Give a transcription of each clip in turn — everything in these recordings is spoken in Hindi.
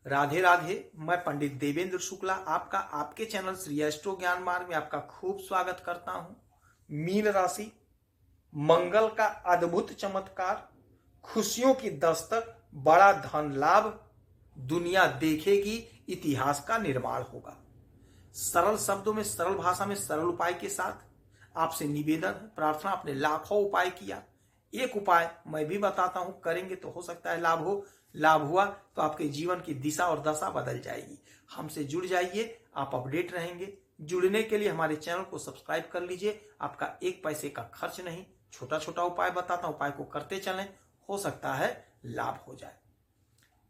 राधे राधे। मैं पंडित देवेंद्र शुक्ला आपका आपके चैनल श्री एस्ट्रो ज्ञान मार्ग में आपका खूब स्वागत करता हूं। मीन राशि, मंगल का अद्भुत चमत्कार, खुशियों की दस्तक, बड़ा धन लाभ, दुनिया देखेगी, इतिहास का निर्माण होगा। सरल शब्दों में, सरल भाषा में, सरल उपाय के साथ आपसे निवेदन है, प्रार्थना। आपने लाखों उपाय किया, एक उपाय मैं भी बताता हूं, करेंगे तो हो सकता है लाभ हो। लाभ हुआ तो आपके जीवन की दिशा और दशा बदल जाएगी। हमसे जुड़ जाइए, आप अपडेट रहेंगे। जुड़ने के लिए हमारे चैनल को सब्सक्राइब कर लीजिए। आपका एक पैसे का खर्च नहीं, छोटा छोटा उपाय बताता हूं, उपाय को करते चलें, हो सकता है लाभ हो जाए।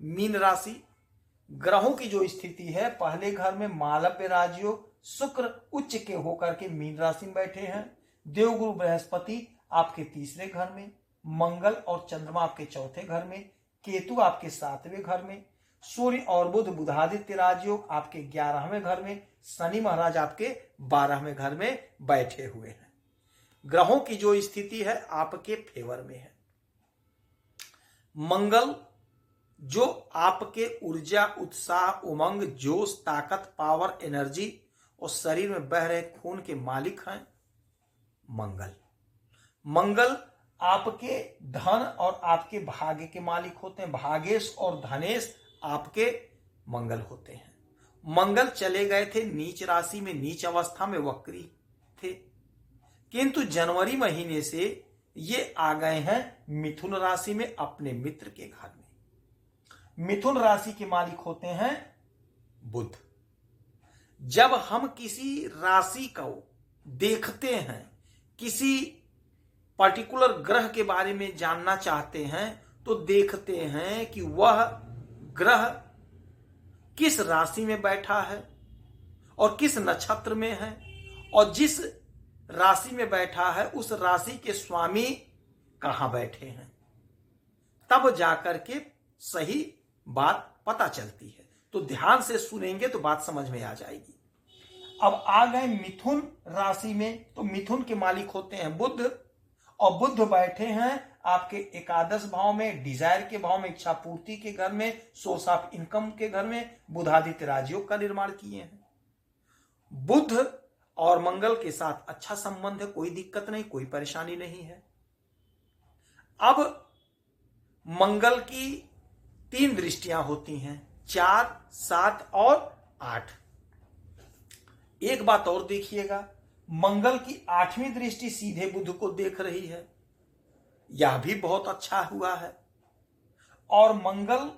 मीन राशि, ग्रहों की जो स्थिति है, पहले घर में मालव्य राजयोग, शुक्र उच्च के होकर के मीन राशि में बैठे हैं। देवगुरु बृहस्पति आपके तीसरे घर में, मंगल और चंद्रमा आपके चौथे घर में, केतु आपके सातवें घर में, सूर्य और बुध बुधादित्य राजयोग आपके 11वें घर में, शनि महाराज आपके 12वें घर में बैठे हुए हैं। ग्रहों की जो स्थिति है आपके फेवर में है। मंगल जो आपके ऊर्जा, उत्साह, उमंग, जोश, ताकत, पावर, एनर्जी और शरीर में बह रहे खून के मालिक हैं। मंगल आपके धन और आपके भाग्य के मालिक होते हैं। भागेश और धनेश आपके मंगल होते हैं। मंगल चले गए थे नीच राशि में, नीच अवस्था में वक्री थे, किंतु जनवरी महीने से ये आ गए हैं मिथुन राशि में, अपने मित्र के घर में। मिथुन राशि के मालिक होते हैं बुध। जब हम किसी राशि को देखते हैं, किसी पर्टिकुलर ग्रह के बारे में जानना चाहते हैं, तो देखते हैं कि वह ग्रह किस राशि में बैठा है और किस नक्षत्र में है, और जिस राशि में बैठा है उस राशि के स्वामी कहां बैठे हैं, तब जाकर के सही बात पता चलती है। तो ध्यान से सुनेंगे तो बात समझ में आ जाएगी। अब आ गए मिथुन राशि में, तो मिथुन के मालिक होते हैं बुध, और बुध बैठे हैं आपके एकादश भाव में, डिजायर के भाव में, इच्छा पूर्ति के घर में, सोर्स ऑफ इनकम के घर में बुधादित्य राजयोग का निर्माण किए हैं। बुध और मंगल के साथ अच्छा संबंध है, कोई दिक्कत नहीं, कोई परेशानी नहीं है। अब मंगल की 3 दृष्टियां होती हैं, 4, 7 और 8। एक बात और देखिएगा, मंगल की 8वीं दृष्टि सीधे बुध को देख रही है, यह भी बहुत अच्छा हुआ है। और मंगल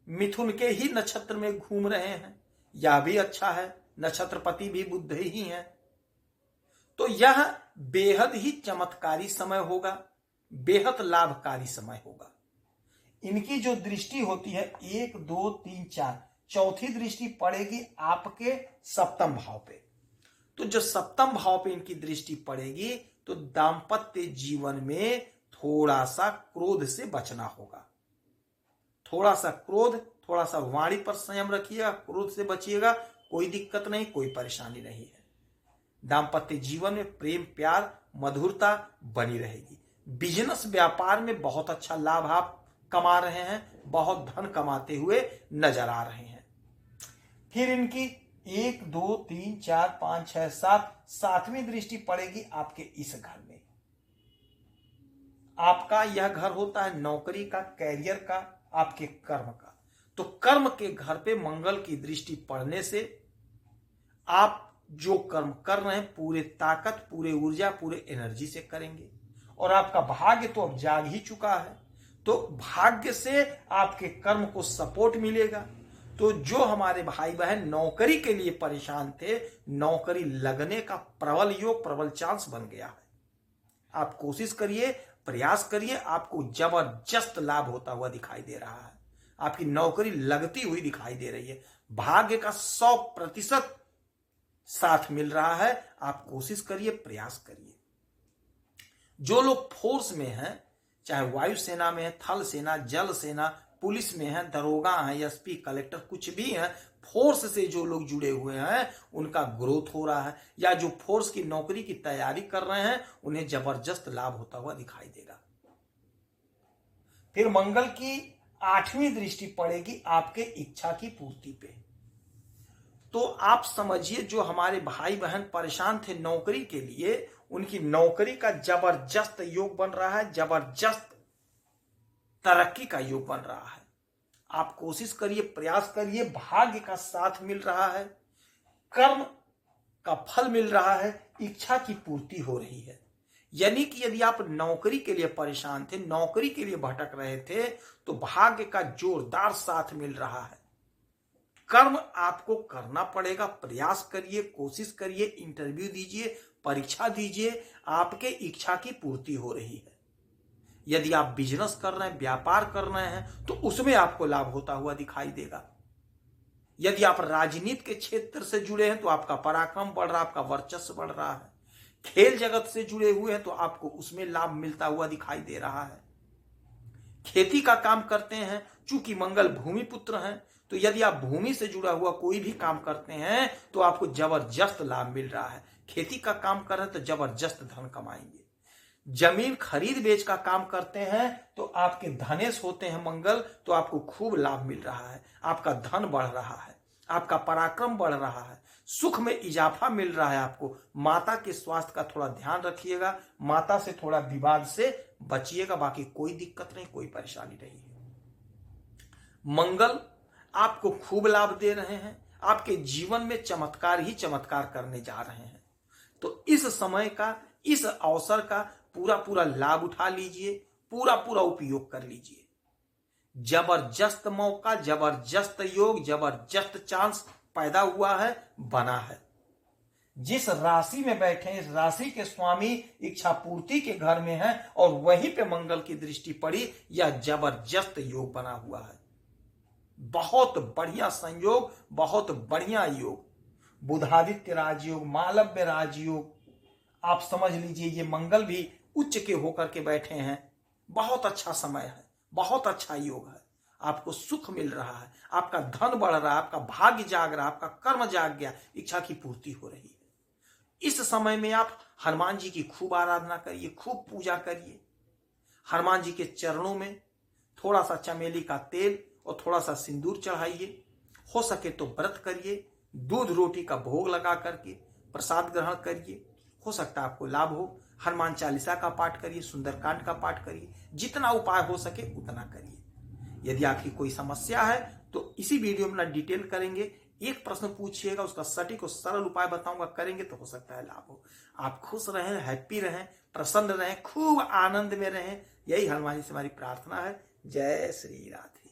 मिथुन के ही नक्षत्र में घूम रहे हैं, यह भी अच्छा है, नक्षत्रपति भी बुध ही हैं। तो यह बेहद ही चमत्कारी समय होगा, बेहद लाभकारी समय होगा। इनकी जो दृष्टि होती है 1, 2, 3, 4, चौथी दृष्टि पड़ेगी आपके सप्तम भाव पे। तो जो सप्तम भाव पे इनकी दृष्टि पड़ेगी तो दाम्पत्य जीवन में थोड़ा सा क्रोध से बचना होगा। थोड़ा सा क्रोध, थोड़ा सा वाणी पर संयम रखिएगा, क्रोध से बचिएगा, कोई दिक्कत नहीं, कोई परेशानी नहीं है। दाम्पत्य जीवन में प्रेम, प्यार, मधुरता बनी रहेगी। बिजनेस, व्यापार में बहुत अच्छा लाभ आप कमा रहे हैं, बहुत धन कमाते हुए नजर आ रहे हैं। फिर इनकी 1, 2, 3, 4, 5, 6, 7, 7वीं दृष्टि पड़ेगी आपके इस घर में। आपका यह घर होता है नौकरी का, कैरियर का, आपके कर्म का। तो कर्म के घर पे मंगल की दृष्टि पड़ने से आप जो कर्म कर रहे हैं पूरे ताकत, पूरे ऊर्जा, पूरे एनर्जी से करेंगे। और आपका भाग्य तो अब जाग ही चुका है, तो भाग्य से आपके कर्म को सपोर्ट मिलेगा। तो जो हमारे भाई बहन नौकरी के लिए परेशान थे, नौकरी लगने का प्रबल योग, प्रबल चांस बन गया है। आप कोशिश करिए, प्रयास करिए, आपको जबरदस्त लाभ होता हुआ दिखाई दे रहा है। आपकी नौकरी लगती हुई दिखाई दे रही है, भाग्य का 100% साथ मिल रहा है। आप कोशिश करिए, प्रयास करिए। जो लोग फोर्स में हैं, चाहे वायुसेना में है, थल सेना, जल सेना, पुलिस में है, दरोगा है, एसपी, कलेक्टर, कुछ भी है, फोर्स से जो लोग जुड़े हुए हैं उनका ग्रोथ हो रहा है, या जो फोर्स की नौकरी की तैयारी कर रहे हैं उन्हें जबरदस्त लाभ होता हुआ दिखाई देगा। फिर मंगल की 8वीं दृष्टि पड़ेगी आपके इच्छा की पूर्ति पे। तो आप समझिए, जो हमारे भाई बहन परेशान थे नौकरी के लिए, उनकी नौकरी का जबरदस्त योग बन रहा है, जबरदस्त तरक्की का योग बन रहा है। आप कोशिश करिए, प्रयास करिए, भाग्य का साथ मिल रहा है, कर्म का फल मिल रहा है, इच्छा की पूर्ति हो रही है। यानी कि यदि आप नौकरी के लिए परेशान थे, नौकरी के लिए भटक रहे थे, तो भाग्य का जोरदार साथ मिल रहा है। कर्म आपको करना पड़ेगा, प्रयास करिए, कोशिश करिए, इंटरव्यू दीजिए, परीक्षा दीजिए, आपके इच्छा की पूर्ति हो रही है। यदि आप बिजनेस कर रहे हैं, व्यापार कर रहे हैं, तो उसमें आपको लाभ होता हुआ दिखाई देगा। यदि आप राजनीति के क्षेत्र से जुड़े हैं तो आपका पराक्रम बढ़ रहा है, आपका वर्चस्व बढ़ रहा है। खेल जगत से जुड़े हुए हैं तो आपको उसमें लाभ मिलता हुआ दिखाई दे रहा है। खेती का काम करते हैं, चूंकि मंगल भूमि पुत्र हैं, तो यदि आप भूमि से जुड़ा हुआ कोई भी काम करते हैं तो आपको जबरदस्त लाभ मिल रहा है। खेती का काम कर रहे हैं तो जबरदस्त धन कमाएंगे। जमीन खरीद बेच का काम करते हैं तो आपके धनेश होते हैं मंगल, तो आपको खूब लाभ मिल रहा है, आपका धन बढ़ रहा है, आपका पराक्रम बढ़ रहा है, सुख में इजाफा मिल रहा है। आपको माता के स्वास्थ्य का थोड़ा ध्यान रखिएगा, माता से थोड़ा विवाद से बचिएगा, बाकी कोई दिक्कत नहीं, कोई परेशानी नहीं है। मंगल आपको खूब लाभ दे रहे हैं, आपके जीवन में चमत्कार ही चमत्कार करने जा रहे हैं। तो इस समय का, इस अवसर का पूरा पूरा लाभ उठा लीजिए, पूरा पूरा उपयोग कर लीजिए। जबरदस्त मौका, जबरदस्त योग, जबरदस्त चांस पैदा हुआ है, बना है। जिस राशि में बैठे, इस राशि के स्वामी इच्छा पूर्ति के घर में है और वहीं पे मंगल की दृष्टि पड़ी, यह जबरदस्त योग बना हुआ है। बहुत बढ़िया संयोग, बहुत बढ़िया योग। बुधादित्य राजयोग, मालव्य राजयोग, आप समझ लीजिए ये मंगल भी उच्च के होकर के बैठे हैं। बहुत अच्छा समय है, बहुत अच्छा योग है, आपको सुख मिल रहा है, आपका धन बढ़ रहा है, आपका भाग्य जाग रहा है, आपका कर्म जाग गया, इच्छा की पूर्ति हो रही है। इस समय में आप हनुमान जी की खूब आराधना करिए, खूब पूजा करिए। हनुमान जी के चरणों में थोड़ा सा चमेली का तेल और थोड़ा सा सिंदूर चढ़ाइए। हो सके तो व्रत करिए, दूध रोटी का भोग लगा करके प्रसाद ग्रहण करिए, हो सकता है आपको लाभ हो। हनुमान चालीसा का पाठ करिए, सुंदरकांड का पाठ करिए, जितना उपाय हो सके उतना करिए। यदि आपकी कोई समस्या है तो इसी वीडियो में डिटेल करेंगे, एक प्रश्न पूछिएगा, उसका सटीक और सरल उपाय बताऊंगा, करेंगे तो हो सकता है लाभ हो। आप खुश रहें, हैप्पी रहें, प्रसन्न रहें, खूब आनंद में रहें, यही हनुमान जी से हमारी प्रार्थना है। जय श्री राधे।